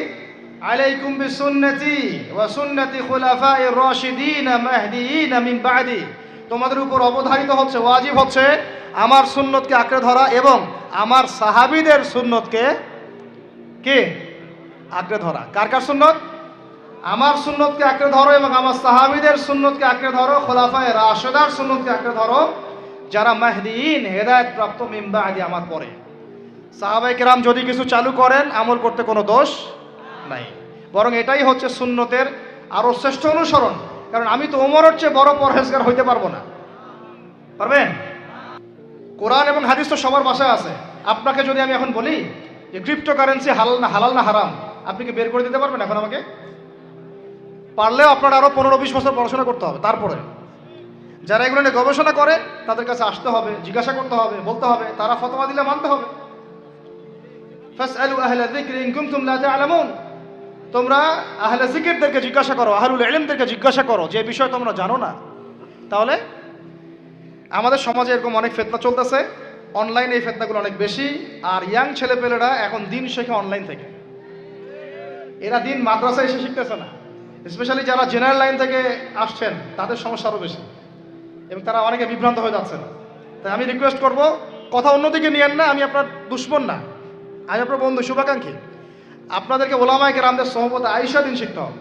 আলাইকুম বিসুন্নতি ওয়া সুন্নতি খুলাফায়ে রাশিদিন মাহদিয়িন মিন বাদি, তোমাদের উপর অবধারিত হচ্ছে, ওয়াজিব হচ্ছে আমার সুন্নতকে আঁকড়ে ধরা এবং আমার সাহাবীদের সুন্নতকে কে আঁকড়ে ধরা। কার কার সুন্নত? আমার সুন্নতকে আঁকড়ে ধরো এবং আমার সাহাবীদের সুন্নতকে আঁকড়ে ধরো, খোলাফায়ে রাশিদার সুন্নতকে আঁকড়ে ধরো, যারা মাহদিয়িন হেদায়েত প্রাপ্ত মিন বাদি, আমার পরে। সাহাবায়ে কেরাম যদি কিছু চালু করেন আমল করতে কোনো দোষ নাই, বরং এটাই হচ্ছে সুন্নতের আরো শ্রেষ্ঠ অনুসরণ। কারণ আমি তো ওমরের চেয়ে বড় পরহেজগার হইতে পারবো না, পারবেন? কোরআন এবং হাদিস তো সবার বাসায় আছে। আপনাকে যদি আমি এখন বলি যে ক্রিপ্টোকারেন্সি হালাল না হারাম, আপনি কি বের করে দিতে পারবেন এখন আমাকে? পারলেও আপনার আরো 15-20 বছর পড়াশোনা করতে হবে। তারপরে যারা এগুলো নিয়ে গবেষণা করে তাদের কাছে আসতে হবে, জিজ্ঞাসা করতে হবে, বলতে হবে, তারা ফতোয়া দিলে মানতে হবে। ফাসআলু আহলা যিকরি ইন কুনতুম লা তা'লামুন, তোমরা আহলে জিকিরদেরকে জিজ্ঞাসা করো, আহলুল ইলমদেরকে জিজ্ঞাসা করো যে বিষয় তোমরা জানো না। তাহলে আমাদের সমাজে এরকম অনেক ফিতনা চলতেছে, অনলাইনে এই ফিতনাগুলো অনেক বেশি। আর ইয়াং ছেলেপেলেরা এখন দিন শেখে অনলাইন থেকে, এরা দিন মাদ্রাসায় এসে শিখতেছে না। স্পেশালি যারা জেনারেল লাইন থেকে আসছেন তাদের সমস্যা আরও বেশি, এবং তারা অনেকে বিভ্রান্ত হয়ে যাচ্ছেন। তাই আমি রিকোয়েস্ট করব, কথা অন্যদিকে নিয়েন না, আমি আপনার দুশ্মন না, আমি আপনার বন্ধু, শুভাকাঙ্ক্ষী। আপনাদেরকে ওলামায়ে কেরামদের সোহবতে আইসা দিন শিখতে হবে,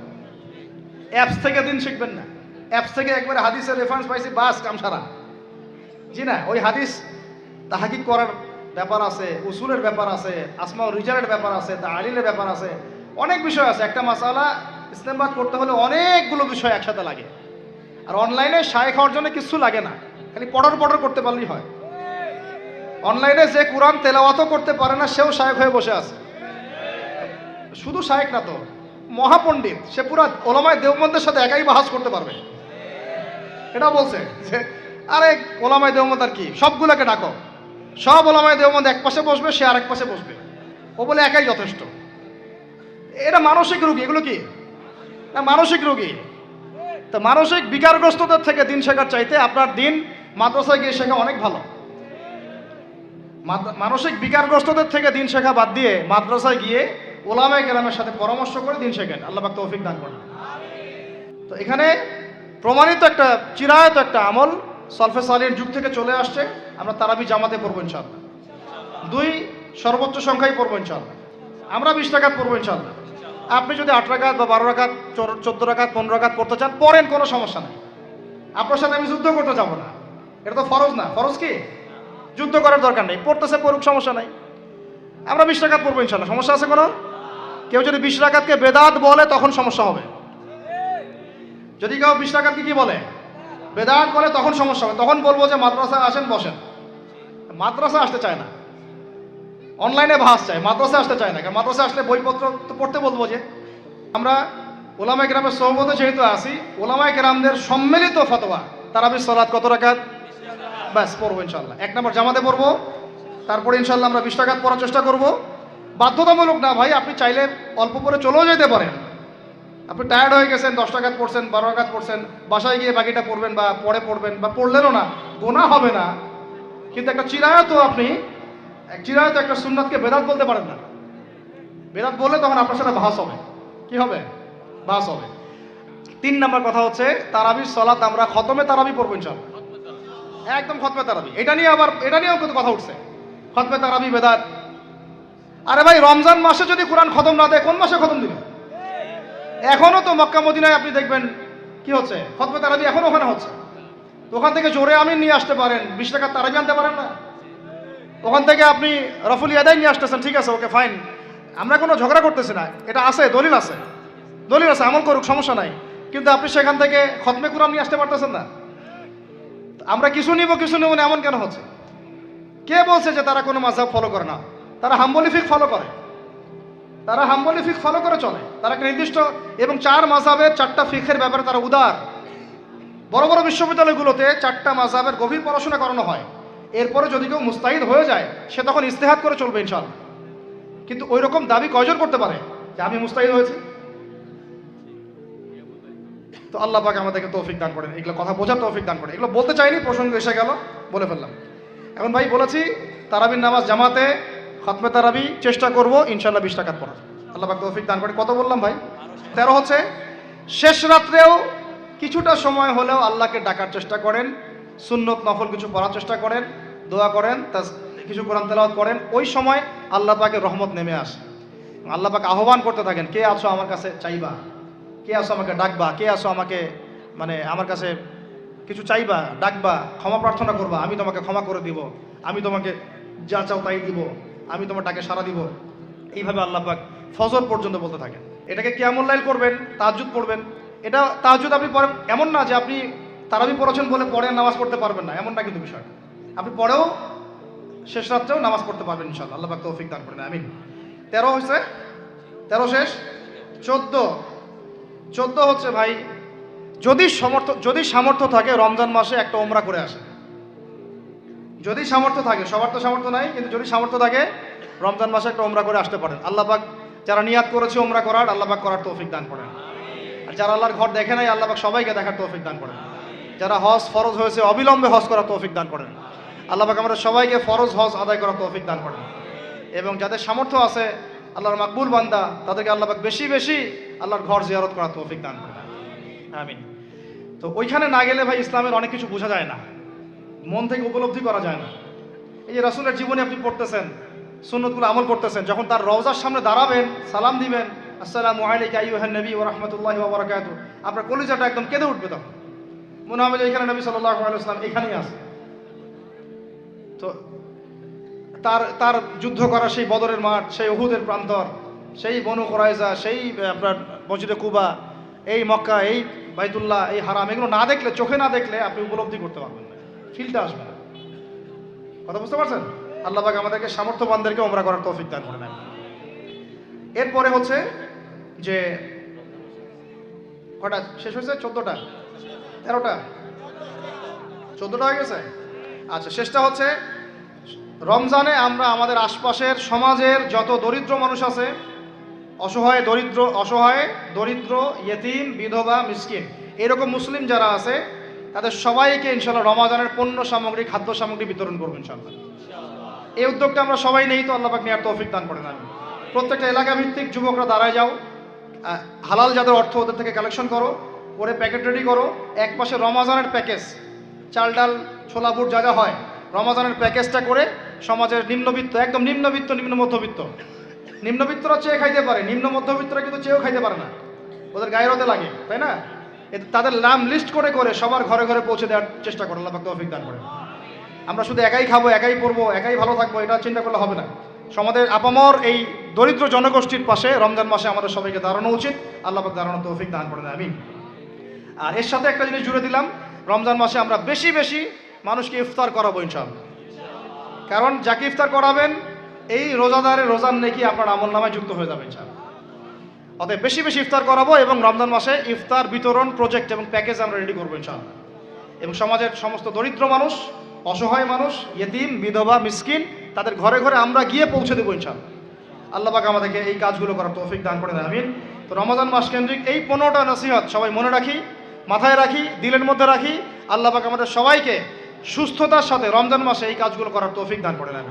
অ্যাপস থেকে দিন শিখবেন না। অ্যাপস থেকে একবারে হাদিসের রেফারেন্স পাইছি, বাস কাম সারা। জি না, ওই হাদিস তাহাকিক করার ব্যাপার আছে, উসুলের ব্যাপার আছে, আসমা রিজালের ব্যাপার আছে, তাআলিলের ব্যাপার আছে, অনেক বিষয় আছে। একটা মাসালা ইসলামবাদ করতে হলে অনেকগুলো বিষয় একসাথে লাগে। আর অনলাইনে শায়েখ হওয়ার জন্য কিছু লাগে না, খালি পড়র করতে পারলেই হয়। অনলাইনে যে কোরআন তেলাওয়াতও করতে পারে না সেও শায়েখ হয়ে বসে আছে। শুধু শায়েখ না তো, মহাপণ্ডিত, সে পুরা ওলামায়ে দেওবন্দের সাথে একাই বাহাস করতে পারবে। এটা বলছে যে আরে ওলামায়ে দেওবন্দ আর কি, সবগুলোকে ডাকো, সব ওলামায়ে দেওবন্দ এক পাশে বসবে, সে আরেক পাশে বসবে, ও বলে একাই যথেষ্ট। এটা মানসিক রোগী, এগুলো কি না মানসিক রোগী। তো মানসিক বিকারগ্রস্তদের থেকে দিন শেখার চাইতে আপনার দিন মাদ্রাসায় গিয়ে শেখা অনেক ভালো। মানসিক বিকারগ্রস্তদের থেকে দিন শেখা বাদ দিয়ে মাদ্রাসায় গিয়ে ওলামায়ে কেরামের সাথে পরামর্শ করে দিন শেখেন, আল্লাহ পাক তৌফিক দান করেন। তো এখানে প্রমাণিত একটা চিরায়ত একটা আমল সলফে সালিহীন যুগ থেকে চলে আসছে। আমরা তারাবি জামাতে পড়বো ইনশাআল্লাহ, 2 সর্বোচ্চ সংখ্যায় পড়বো ইনশাআল্লাহ। আমরা 20 রাকাত পড়বো ইনশাআল্লাহ। আপনি যদি 8 রাকাত বা 12 রাকাত 14 রাকাত 15 রাকাত পড়তে চান পড়েন, কোনো সমস্যা নেই। আপনার সাথে আমি যুদ্ধ করতে যাব না, এটা তো ফরজ না। ফরজ কি? যুদ্ধ করার দরকার নেই, পড়তেছে পড়ুক, সমস্যা নাই। আমরা 20 রাকাত পড়বো ইনশাআল্লাহ, সমস্যা আছে কোনো? কেউ যদি 20 রাকাতকে বেদাত বলে তখন সমস্যা হবে। যদি কেউ 20 রাকাতকে কি বলে? বেদাত বলে, তখন সমস্যা হবে। তখন বলবো যে মাদ্রাসায় আসেন, বসেন। মাদ্রাসা আসতে চায় না, অনলাইনে ভাস চায়, মাদ্রাসা আসতে চায় না। কারণ মাদ্রাসা আসলে বইপত্র তো পড়তে বলবো। যে আমরা ওলামায়ে কেরামের সোহবতে যেহেতু আসি, ওলামায়ে কেরামদের সম্মিলিত ফতোয়া তারাবির সালাত কত রাকাত? ব্যাস পড়বো ইনশাআল্লাহ। 1 নম্বর জামাতে পড়বো, তারপরে ইনশাআল্লাহ আমরা 20 রাকাত পড়ার চেষ্টা করব। বাধ্যতামূলক না ভাই, আপনি চাইলে অল্প পরে চলেও যেতে পারেন। আপনি টায়ার্ড হয়ে গেছেন, 10 রাকাত পড়ছেন, 12 রাকাত পড়ছেন, বাসায় গিয়ে বাকিটা পড়বেন বা পরে পড়বেন, বা পড়লেনও না, গোনা হবে না। কিন্তু একটা চিরায়ত, আপনি চিরায়ত একটা সুন্নাতকে বেদাত বলতে পারেন না। বেদাত বললে তখন আপনার সাথে বাহাস হবে। কি হবে? বাহাস হবে। 3 নম্বর কথা হচ্ছে তারাবির সালাত আমরা খতমে তারাবি পড়বো ইনশাআল্লাহ, একদম খতমে তারাবি। এটা নিয়েও কিন্তু কথা উঠছে, খতমে তারাবি বেদাত। আরে ভাই, রমজান মাসে যদি কোরআন খতম না দেয়, কোন মাসে খতম দিবে? এখনো তো মক্কা মদিনায় আপনি দেখবেন কি হচ্ছে, খতমে তারাবি এখনো ওখানে হচ্ছে। তো ওখান থেকে জোরে আমিন নিয়ে আসতে পারেন, 20 রাকাত তারাবি আনতে পারেন না? ওখান থেকে আপনি রফুল ইয়াদাইন নিয়ে আসতেছেন, ঠিক আছে, ওকে ফাইন, আমরা কোনো ঝগড়া করতেছি না, এটা আছে, দলিল আছে, আমল করুক, সমস্যা নাই। কিন্তু আপনি সেখান থেকে খতমে কোরআন নিয়ে আসতে পারতেছেন না। আমরা কিছু নিব না, এমন কেন হচ্ছে? কে বলছে যে তারা কোনো মাযহাব ফলো করে না? তারা হাম্বলি ফিকহ ফলো করে, চলে। তারা একটা নির্দিষ্ট এবং 4 মাযহাবের 4টা ফিকহের ব্যাপারে তারা উদার। বড় বড় বিশ্ববিদ্যালয়গুলোতে 4টা মাযহাবের গভীর পড়াশোনা করানো হয়। এরপরে যদি কেউ মুস্তাহিদ হয়ে যায়, সে তখন ইজতিহাদ করে চলবে ইনশাআল্লাহ। কিন্তু ওই রকম দাবি কয়জন করতে পারে যে আমি মুস্তাহিদ হয়েছি? তো আল্লাহ পাক আমাদেরকে তৌফিক দান করেন, এগুলো কথা বোঝার তৌফিক দান করেন। এগুলো বলতে চাইনি, প্রসঙ্গ এসে গেল, বলে ফেললাম। এখন ভাই বলেছি তারাবির নামাজ জামাতে খতমে তারাবি চেষ্টা করব ইনশাআল্লাহ 20 রাকাত পড়ার, আল্লাহ পাক তৌফিক দান করে। কত বললাম ভাই? 13 হচ্ছে শেষ রাত্রেও কিছুটা সময় হলেও আল্লাহকে ডাকার চেষ্টা করেন, সুন্নত নফল কিছু পড়ার চেষ্টা করেন, দোয়া করেন, কিছু কোরআন তেলাওয়াত করেন। ওই সময় আল্লাহ পাকের রহমত নেমে আসে। আল্লাহ পাক আহ্বান করতে থাকেন, কে আছো আমার কাছে চাইবা, কে আছো আমাকে ডাকবা, কে আছো আমাকে আমার কাছে কিছু চাইবা, ডাকবা, ক্ষমা প্রার্থনা করবা, আমি তোমাকে ক্ষমা করে দিব, আমি তোমাকে যা চাও তাই দিব। আমি তোমার ডাকে সাড়া দিব। এইভাবে আল্লাহ পাক ফজর পর্যন্ত বলতে থাকেন। এটাকে কিয়ামুল লাইল করবেন, তাহাজ্জুদ পড়বেন। এটা তাহাজ্জুদ আপনি পড়েন এমন না যে আপনি তারাবি পড়েছেন বলে পরে নামাজ পড়তে পারবেন না, এমন না কিন্তু বিষয়। আপনি পরেও শেষ রাত্রেও নামাজ পড়তে পারবেন ইনশাআল্লাহ। আল্লাহ পাক তৌফিক দান করেন, আমিন। 13 হয়েছে, 13 শেষ, 14 হচ্ছে ভাই, যদি সামর্থ্য থাকে রমজান মাসে একটা ওমরা করে আসে। যদি সামর্থ্য থাকে, সবার তো সামর্থ্য নাই, কিন্তু যদি সামর্থ্য থাকে রমজান মাসে একটা ওমরা করে আসতে পারেন। আল্লাহ পাক যারা নিয়াত করেছে ওমরা করার, আল্লাহ পাক করার তৌফিক দান করেন। আর যারা আল্লাহর ঘর দেখে নাই, আল্লাহ পাক সবাইকে দেখার তৌফিক দান করেন। যারা হজ ফরজ হয়েছে অবিলম্বে হজ করার তৌফিক দান করেন। আল্লাহ পাক আমাদের সবাইকে ফরজ হজ আদায় করার তৌফিক দান করেন। এবং যাদের সামর্থ্য আছে আল্লাহর মাকবুল বান্দা, তাদেরকে আল্লাহ পাক বেশি বেশি আল্লাহর ঘর জিয়ারত করার তৌফিক দান করেন, আমিন। তো ওইখানে না গেলে ভাই ইসলামের অনেক কিছু বোঝা যায় না, মন থেকে উপলব্ধি করা যায় না। এই যে রাসূলের জীবনে আপনি পড়তেছেন, সুন্নতগুলো আমল করতেছেন, যখন তার রওজার সামনে দাঁড়াবেন, সালাম দিবেন, আসসালামু আলাইকা আইয়ুহান নবী ওয়া রাহমাতুল্লাহি ওয়া বারাকাতুহু, আপনার কলিজাটা একদম কেঁদে উঠবে। তখন মনে হবে যে এখানে নবী সাল্লাল্লাহু আলাইহি ওয়াসাল্লাম এখানেই আছে। তো তার যুদ্ধ করা সেই বদরের মাঠ, সেই উহুদের প্রান্তর, সেই বনু কুরাইজা, সেই আপনার মসজিদে কুবা, এই মক্কা, এই বাইতুল্লাহ, এই হারাম, এগুলো না দেখলে, চোখে না দেখলে আপনি উপলব্ধি করতে পারবেন না, ফিলটা আসবে না। কথা বুঝতে পারছেন? আল্লাহ পাক আমাদেরকে সামর্থ্যবানদেরকে ওমরা করার তৌফিক দান করে নেন। এরপরে হচ্ছে যে কটা শেষ হয়েছে? 14টা, 13টা, 14টা হয়ে গেছে। আচ্ছা, শেষটা হচ্ছে রমজানে আমরা আমাদের আশপাশের সমাজের যত দরিদ্র মানুষ আছে, অসহায় দরিদ্র ইয়েতিম, বিধবা, মিসকিন, এরকম মুসলিম যারা আছে, তাদের সবাইকে ইনশাআল্লাহ রমজানের পণ্য সামগ্রী, খাদ্য সামগ্রী বিতরণ করবো ইনশাআল্লাহ। এই উদ্যোগটা আমরা সবাই নেই, তো আল্লাহ পাক নেওয়ার তৌফিক দান করেন। আমি প্রত্যেকটা এলাকা ভিত্তিক যুবকরা দাঁড়ায় যাও, হালাল যাদের অর্থ ওদের থেকে কালেকশন করো, করে প্যাকেট রেডি করো। এক পাশে রমজানের প্যাকেজ, চাল ডাল ছোলা বুট যা যা হয়, রমজানের প্যাকেজটা করে সমাজের নিম্নবিত্ত, একদম নিম্নবিত্ত, নিম্ন মধ্যবিত্ত, নিম্নবিত্তরা চেয়ে খাইতে পারে, নিম্ন মধ্যবিত্তরা কিন্তু চেয়েও খাইতে পারে না, ওদের গায়ের হতে লাগে, তাই না? তাদের নাম লিস্ট করে করে সবার ঘরে ঘরে পৌঁছে দেওয়ার চেষ্টা করে আল্লাহ পাক তৌফিক দান করেন। আমরা শুধু একাই খাবো, একাই পড়বো, একাই ভালো থাকবো, এটা চিন্তা করলে হবে না। সমাজের আপামর এই দরিদ্র জনগোষ্ঠীর পাশে রমজান মাসে আমাদের সবাইকে দাঁড়ানো উচিত। আল্লাহ পাক দাঁড়ানোর তৌফিক দান করেন, আমিন। আর এর সাথে একটা জিনিস জুড়ে দিলাম, রমজান মাসে আমরা বেশি বেশি মানুষকে ইফতার করাবো ইনশাআল্লাহ। কারণ যাকে ইফতার করাবেন এই রোজাদারের রোজার নেকি আপনার আমলনামায় যুক্ত হয়ে যাবে ইনশাআল্লাহ। অতএব বেশি বেশি ইফতার করাবো এবং রমজান মাসে ইফতার বিতরণ প্রজেক্ট এবং প্যাকেজ আমরা রেডি করবো ইনশাআল্লাহ। এবং সমাজের সমস্ত দরিদ্র মানুষ, অসহায় মানুষ, ইয়েতিম, বিধবা, মিসকিন, তাদের ঘরে ঘরে আমরা গিয়ে পৌঁছে দেবো ইনশাআল্লাহ। আল্লাহ পাক আমাদেরকে এই কাজগুলো করার তৌফিক দান করে দেন, আমিন। তো রমজান মাস কেন্দ্রিক এই 15টা নসিহত সবাই মনে রাখি, মাথায় রাখি, দিলের মধ্যে রাখি। আল্লাহ পাক আমাদের সবাইকে সুস্থতার সাথে রমজান মাসে এই কাজগুলো করার তৌফিক দান করে দেন।